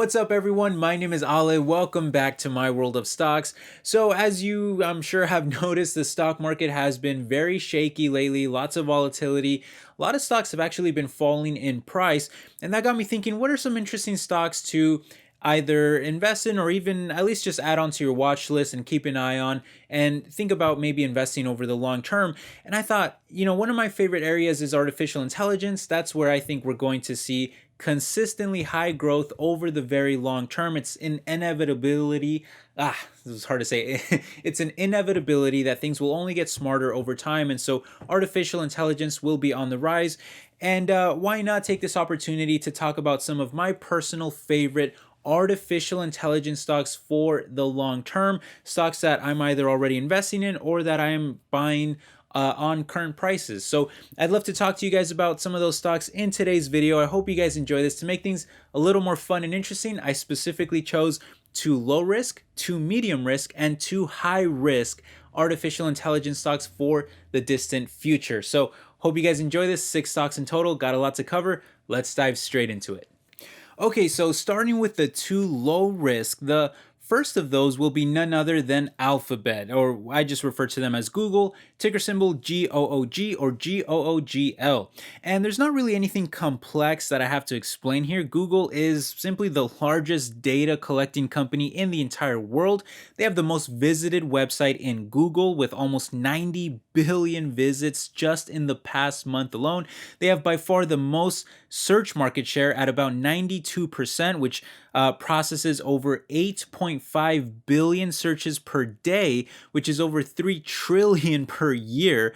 What's up, everyone? My name is Ale. Welcome back to my world of stocks. So, as you, I'm sure, have noticed, the stock market has been very shaky lately, lots of volatility. A lot of stocks have actually been falling in price. And that got me thinking, what are some interesting stocks to either invest in or even at least just add onto your watch list and keep an eye on and think about maybe investing over the long term? And I thought, one of my favorite areas is artificial intelligence. That's where I think we're going to see consistently high growth over the very long term. It's an inevitability. This is hard to say. It's an inevitability that things will only get smarter over time. And so artificial intelligence will be on the rise. And why not take this opportunity to talk about some of my personal favorite artificial intelligence stocks for the long term, stocks that I'm either already investing in or that I am buying on current prices. So I'd love to talk to you guys about some of those stocks in today's video. I hope you guys enjoy this. To make things a little more fun and interesting, I specifically chose 2 low risk, 2 medium risk, and 2 high risk artificial intelligence stocks for the distant future. So hope you guys enjoy this. 6 stocks in total, got a lot to cover. Let's dive straight into it. Okay, so starting with the 2 low risk, the first of those will be none other than Alphabet, or I just refer to them as Google, ticker symbol GOOG or GOOGL. And there's not really anything complex that I have to explain here. Google is simply the largest data collecting company in the entire world. They have the most visited website in Google with almost 90 billion visits just in the past month alone. They have by far the most search market share at about 92%, which processes over 8.5 billion searches per day, which is over 3 trillion per year.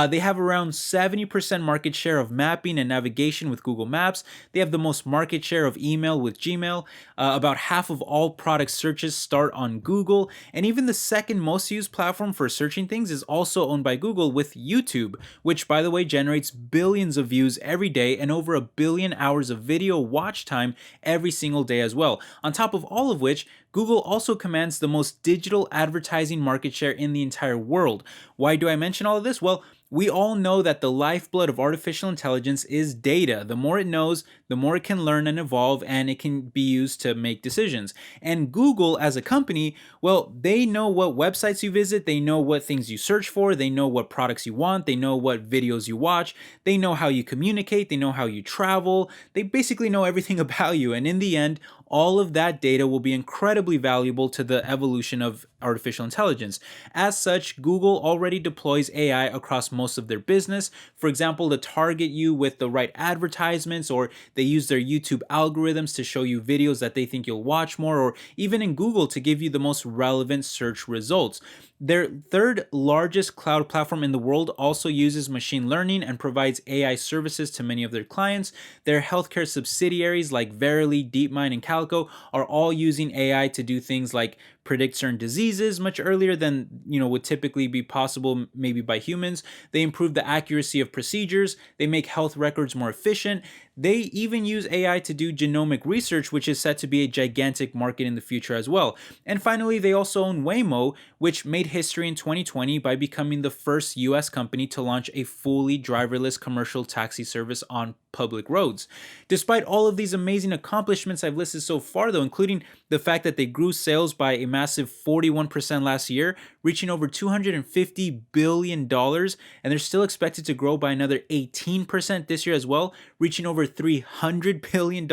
They have around 70% market share of mapping and navigation with Google Maps. They have the most market share of email with Gmail. About half of all product searches start on Google. And even the second most used platform for searching things is also owned by Google with YouTube, which, by the way, generates billions of views every day and over 1 billion hours of video watch time every single day as well. On top of all of which, Google also commands the most digital advertising market share in the entire world. Why do I mention all of this? Well, we all know that the lifeblood of artificial intelligence is data. The more it knows, the more it can learn and evolve, and it can be used to make decisions. And Google, as a company, well, they know what websites you visit, they know what things you search for, they know what products you want, they know what videos you watch, they know how you communicate, they know how you travel, they basically know everything about you. And in the end, all of that data will be incredibly valuable to the evolution of artificial intelligence. As such, Google already deploys AI across most of their business. For example, to target you with the right advertisements, or they use their YouTube algorithms to show you videos that they think you'll watch more, or even in Google to give you the most relevant search results. Their third largest cloud platform in the world also uses machine learning and provides AI services to many of their clients. Their healthcare subsidiaries like Verily, DeepMind, and Calico are all using AI to do things like predict certain diseases much earlier than would typically be possible maybe by humans. They improve the accuracy of procedures. They make health records more efficient. They even use AI to do genomic research, which is set to be a gigantic market in the future as well. And finally, they also own Waymo, which made history in 2020 by becoming the first US company to launch a fully driverless commercial taxi service on public roads. Despite all of these amazing accomplishments I've listed so far, though, including the fact that they grew sales by a massive 41% last year, reaching over $250 billion, and they're still expected to grow by another 18% this year as well, reaching over $300 billion,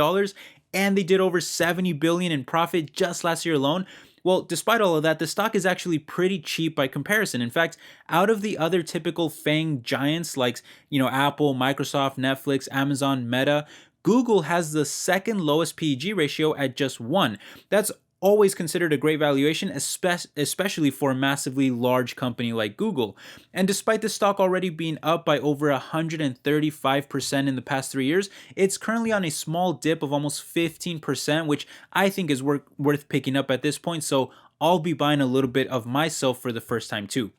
and they did over $70 billion in profit just last year alone. Well, despite all of that, the stock is actually pretty cheap by comparison. In fact, out of the other typical FANG giants like, Apple, Microsoft, Netflix, Amazon, Meta, Google has the second lowest PEG ratio at just 1. That's always considered a great valuation, especially for a massively large company like Google. And despite the stock already being up by over 135% in the past 3 years, it's currently on a small dip of almost 15%, which I think is worth picking up at this point. So I'll be buying a little bit of myself for the first time too.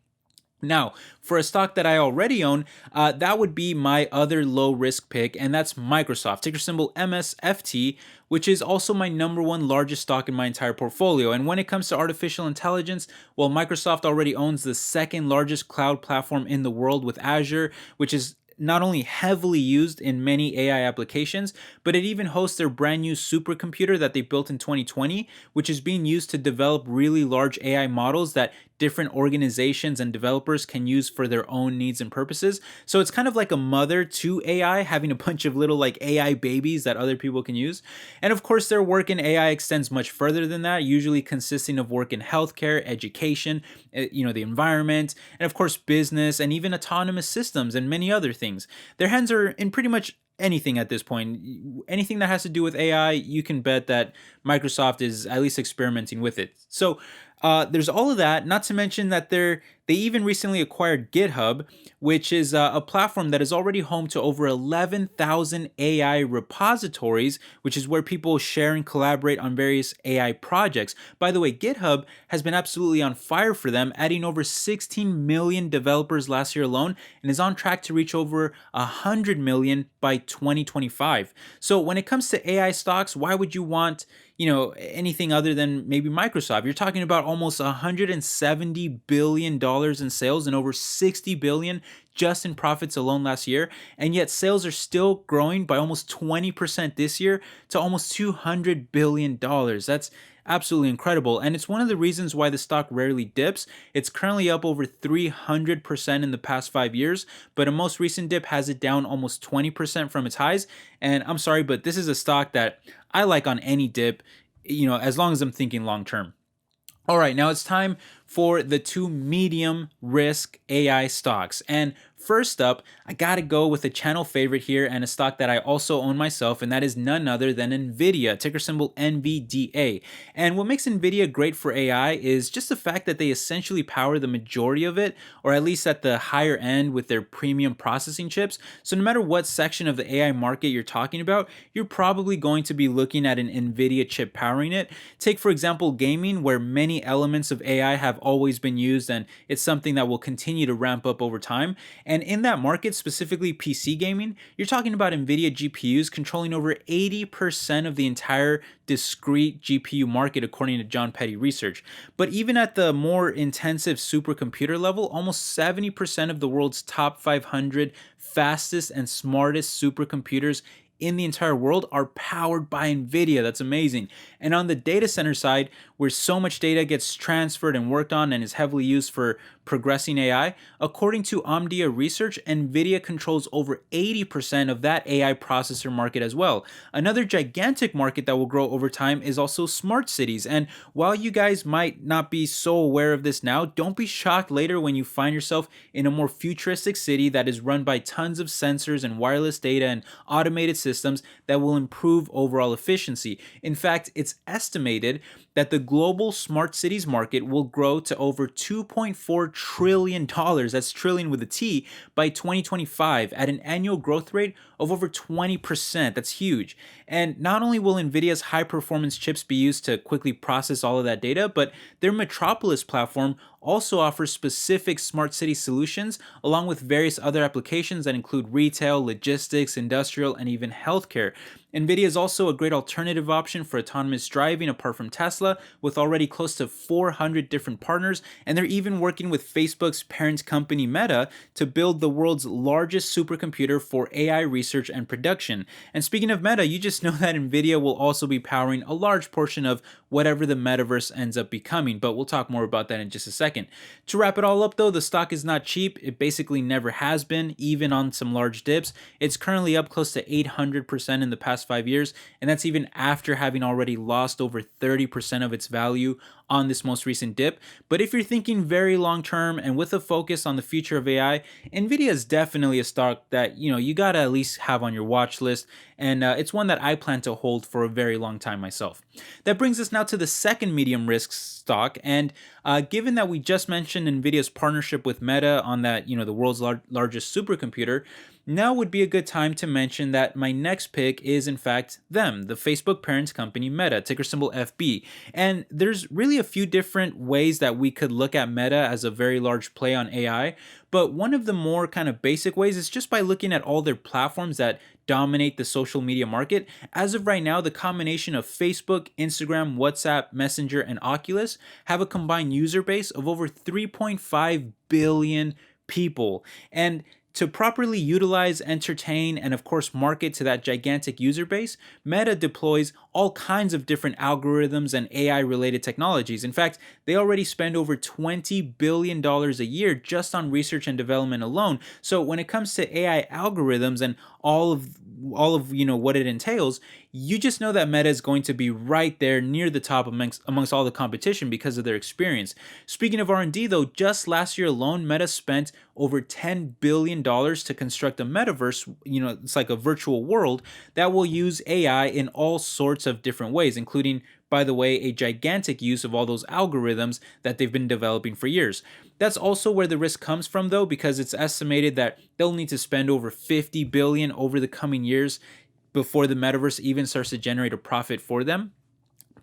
Now, for a stock that I already own, that would be my other low risk pick, and that's Microsoft, ticker symbol MSFT, which is also my number 1 largest stock in my entire portfolio. And when it comes to artificial intelligence, well, Microsoft already owns the second largest cloud platform in the world with Azure, which is not only heavily used in many AI applications, but it even hosts their brand new supercomputer that they built in 2020, which is being used to develop really large AI models that different organizations and developers can use for their own needs and purposes. So it's kind of like a mother to AI, having a bunch of little like AI babies that other people can use. And of course, their work in AI extends much further than that, usually consisting of work in healthcare, education, the environment, and of course, business and even autonomous systems and many other things. Their hands are in pretty much anything at this point. Anything that has to do with AI, you can bet that Microsoft is at least experimenting with it. So there's all of that. Not to mention that they even recently acquired GitHub, which is a platform that is already home to over 11,000 AI repositories, which is where people share and collaborate on various AI projects. By the way, GitHub has been absolutely on fire for them, adding over 16 million developers last year alone, and is on track to reach over 100 million by 2025. So when it comes to AI stocks, why would you want anything other than maybe Microsoft? You're talking about almost $170 billion in sales and over 60 billion just in profits alone last year. And yet sales are still growing by almost 20% this year to almost $200 billion. That's absolutely incredible. And it's one of the reasons why the stock rarely dips. It's currently up over 300% in the past 5 years, but a most recent dip has it down almost 20% from its highs. And I'm sorry, but this is a stock that I like on any dip, as long as I'm thinking long term. All right, now it's time for the two medium risk AI stocks. And first up, I gotta go with a channel favorite here and a stock that I also own myself, and that is none other than NVIDIA, ticker symbol NVDA. And what makes NVIDIA great for AI is just the fact that they essentially power the majority of it, or at least at the higher end with their premium processing chips. So no matter what section of the AI market you're talking about, you're probably going to be looking at an NVIDIA chip powering it. Take, for example, gaming, where many elements of AI have always been used, and it's something that will continue to ramp up over time. And in that market, specifically PC gaming, you're talking about NVIDIA GPUs controlling over 80% of the entire discrete GPU market, according to John Petty Research. But even at the more intensive supercomputer level, almost 70% of the world's top 500 fastest and smartest supercomputers in the entire world are powered by NVIDIA. That's amazing. And on the data center side, where so much data gets transferred and worked on and is heavily used for progressing AI, according to Omdia Research, NVIDIA controls over 80% of that AI processor market as well. Another gigantic market that will grow over time is also smart cities. And while you guys might not be so aware of this now, don't be shocked later when you find yourself in a more futuristic city that is run by tons of sensors and wireless data and automated systems that will improve overall efficiency. In fact, it's estimated that the global smart cities market will grow to over $2.4 trillion, that's trillion with a T, by 2025 at an annual growth rate of over 20%. That's huge. And not only will NVIDIA's high performance chips be used to quickly process all of that data, but their Metropolis platform also offers specific smart city solutions along with various other applications that include retail, logistics, industrial, and even healthcare. NVIDIA is also a great alternative option for autonomous driving apart from Tesla, with already close to 400 different partners, and they're even working with Facebook's parent company Meta to build the world's largest supercomputer for AI research and production. And speaking of Meta, you just know that NVIDIA will also be powering a large portion of whatever the metaverse ends up becoming, but we'll talk more about that in just a second. To wrap it all up though, the stock is not cheap. It basically never has been, even on some large dips. It's currently up close to 800% in the past 5 years, and that's even after having already lost over 30% of its value on this most recent dip. But if you're thinking very long term and with a focus on the future of AI, NVIDIA is definitely a stock that you gotta at least have on your watch list, and it's one that I plan to hold for a very long time myself. That brings us now to the second medium risk stock, and given that we just mentioned NVIDIA's partnership with Meta on that, the world's largest supercomputer, now would be a good time to mention that my next pick is in fact them, the Facebook parent company Meta, ticker symbol FB. And there's really a few different ways that we could look at Meta as a very large play on AI, but one of the more kind of basic ways is just by looking at all their platforms that dominate the social media market. As of right now, the combination of Facebook, Instagram, WhatsApp, Messenger, and Oculus have a combined user base of over 3.5 billion people. And To properly utilize, entertain, and of course market to that gigantic user base, Meta deploys all kinds of different algorithms and AI related technologies. In fact, they already spend over $20 billion a year just on research and development alone. So when it comes to AI algorithms and all of what it entails, you just know that Meta is going to be right there near the top amongst all the competition because of their experience. Speaking of R&D though, just last year alone, Meta spent over $10 billion to construct a metaverse. It's like a virtual world that will use AI in all sorts of different ways, including, by the way, a gigantic use of all those algorithms that they've been developing for years. That's also where the risk comes from though, because it's estimated that they'll need to spend over 50 billion over the coming years before the metaverse even starts to generate a profit for them.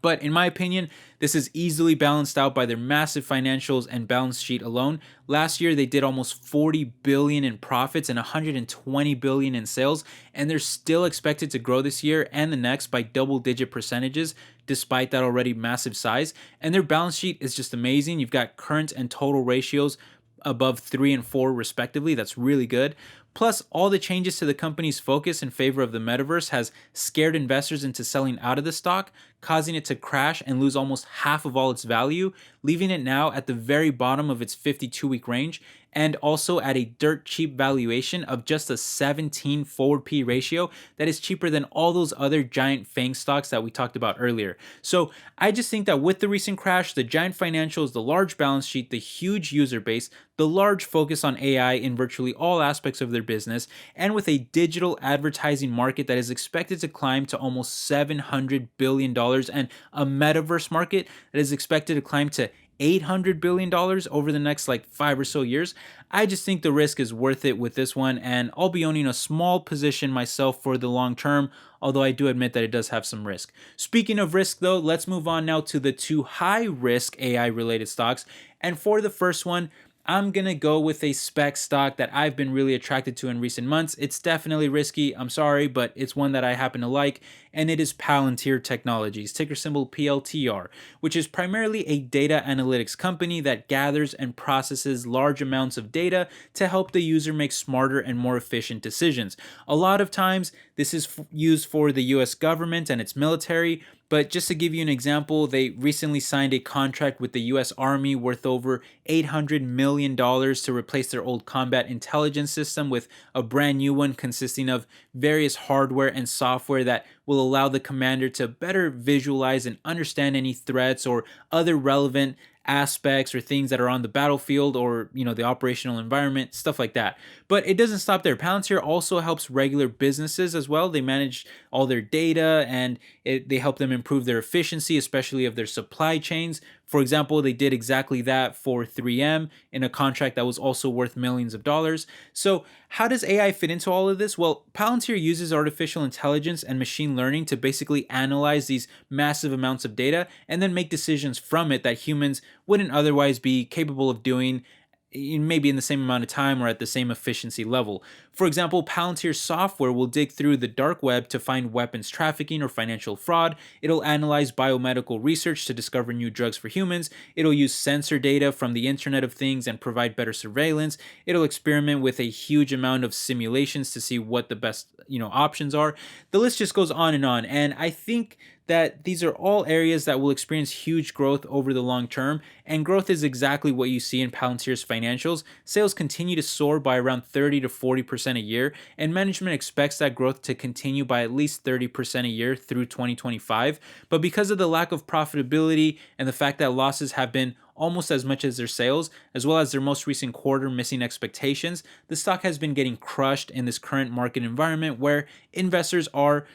But in my opinion, this is easily balanced out by their massive financials and balance sheet alone. Last year they did almost 40 billion in profits and 120 billion in sales, and they're still expected to grow this year and the next by double-digit percentages despite that already massive size. And their balance sheet is just amazing. You've got current and total ratios above 3 and 4 respectively. That's really good. Plus, all the changes to the company's focus in favor of the metaverse has scared investors into selling out of the stock, causing it to crash and lose almost half of all its value, leaving it now at the very bottom of its 52-week range, and also at a dirt cheap valuation of just a 17 forward P ratio that is cheaper than all those other giant FANG stocks that we talked about earlier. So I just think that with the recent crash, the giant financials, the large balance sheet, the huge user base, the large focus on AI in virtually all aspects of their business, and with a digital advertising market that is expected to climb to almost $700 billion and a metaverse market that is expected to climb to $800 billion over the next like 5 or so years, I just think the risk is worth it with this one, and I'll be owning a small position myself for the long term, although I do admit that it does have some risk. Speaking of risk though, let's move on now to the two high risk AI related stocks. And for the first one, I'm going to go with a spec stock that I've been really attracted to in recent months. It's definitely risky, I'm sorry, but it's one that I happen to like, and it is Palantir Technologies, ticker symbol PLTR, which is primarily a data analytics company that gathers and processes large amounts of data to help the user make smarter and more efficient decisions. A lot of times, this is used for the US government and its military, but just to give you an example, they recently signed a contract with the US Army worth over $800 million to replace their old combat intelligence system with a brand new one consisting of various hardware and software that will allow the commander to better visualize and understand any threats or other relevant aspects or things that are on the battlefield or the operational environment, stuff like that. But it doesn't stop there. Palantir also helps regular businesses as well. They manage all their data, and they help them improve their efficiency, especially of their supply chains. For example, they did exactly that for 3M in a contract that was also worth millions of dollars. So how does AI fit into all of this? Well, Palantir uses artificial intelligence and machine learning to basically analyze these massive amounts of data and then make decisions from it that humans wouldn't otherwise be capable of doing, maybe in the same amount of time or at the same efficiency level. For example, Palantir software will dig through the dark web to find weapons trafficking or financial fraud. It'll analyze biomedical research to discover new drugs for humans. It'll use sensor data from the Internet of Things and provide better surveillance. It'll experiment with a huge amount of simulations to see what the best, options are. The list just goes on. And I think that these are all areas that will experience huge growth over the long term, and growth is exactly what you see in Palantir's financials. Sales continue to soar by around 30 to 40% a year, and management expects that growth to continue by at least 30% a year through 2025. But because of the lack of profitability and the fact that losses have been almost as much as their sales, as well as their most recent quarter missing expectations, the stock has been getting crushed in this current market environment where investors are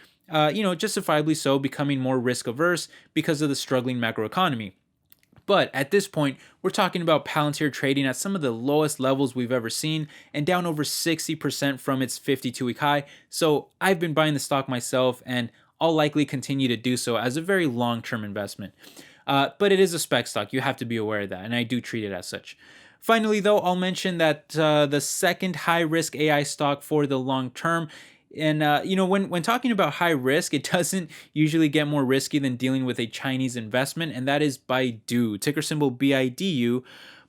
justifiably so, becoming more risk averse because of the struggling macroeconomy. But at this point, we're talking about Palantir trading at some of the lowest levels we've ever seen and down over 60% from its 52-week high. So I've been buying the stock myself, and I'll likely continue to do so as a very long-term investment. But it is a spec stock. You have to be aware of that, and I do treat it as such. Finally, though, I'll mention that the second high-risk AI stock for the long term. And when talking about high risk, it doesn't usually get more risky than dealing with a Chinese investment, and that is Baidu, ticker symbol BIDU.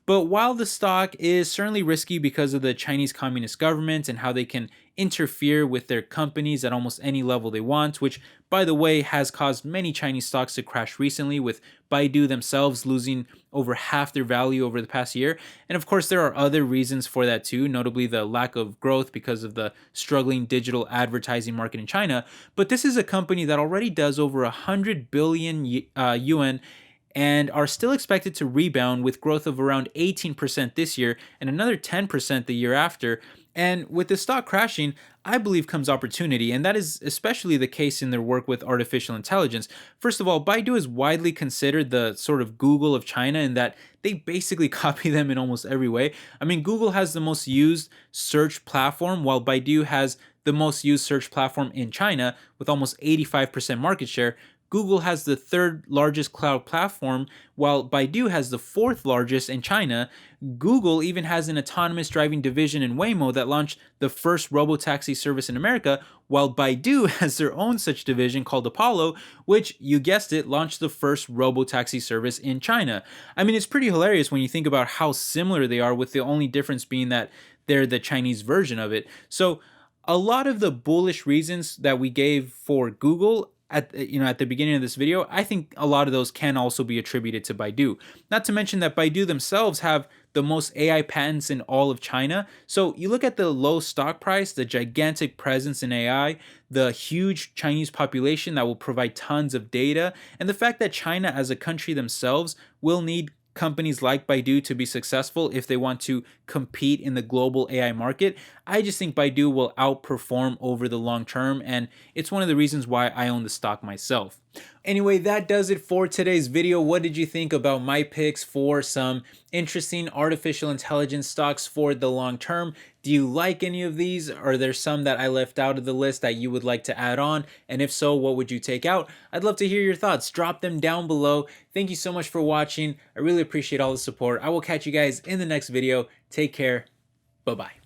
But while the stock is certainly risky because of the Chinese Communist government and how they can interfere with their companies at almost any level they want, which, by the way, has caused many Chinese stocks to crash recently, with Baidu themselves losing over half their value over the past year. And of course, there are other reasons for that too, notably the lack of growth because of the struggling digital advertising market in China. But this is a company that already does over 100 billion yuan and are still expected to rebound with growth of around 18% this year and another 10% the year after. And with the stock crashing, I believe comes opportunity, and that is especially the case in their work with artificial intelligence. First of all, Baidu is widely considered the sort of Google of China in that they basically copy them in almost every way. I mean, Google has the most used search platform, while Baidu has the most used search platform in China with almost 85% market share. Google has the third largest cloud platform, while Baidu has the fourth largest in China. Google even has an autonomous driving division in Waymo that launched the first robotaxi service in America, while Baidu has their own such division called Apollo, which, you guessed it, launched the first robotaxi service in China. I mean, it's pretty hilarious when you think about how similar they are, with the only difference being that they're the Chinese version of it. So, a lot of the bullish reasons that we gave for Google at the beginning of this video, I think a lot of those can also be attributed to Baidu. Not to mention that Baidu themselves have the most AI patents in all of China. So you look at the low stock price, the gigantic presence in AI, the huge Chinese population that will provide tons of data, and the fact that China as a country themselves will need companies like Baidu to be successful if they want to compete in the global AI market. I just think Baidu will outperform over the long term, and it's one of the reasons why I own the stock myself. Anyway, that does it for today's video. What did you think about my picks for some interesting artificial intelligence stocks for the long term? Do you like any of these? Are there some that I left out of the list that you would like to add on? And if so, what would you take out? I'd love to hear your thoughts. Drop them down below. Thank you so much for watching. I really appreciate all the support. I will catch you guys in the next video. Take care. Bye-bye.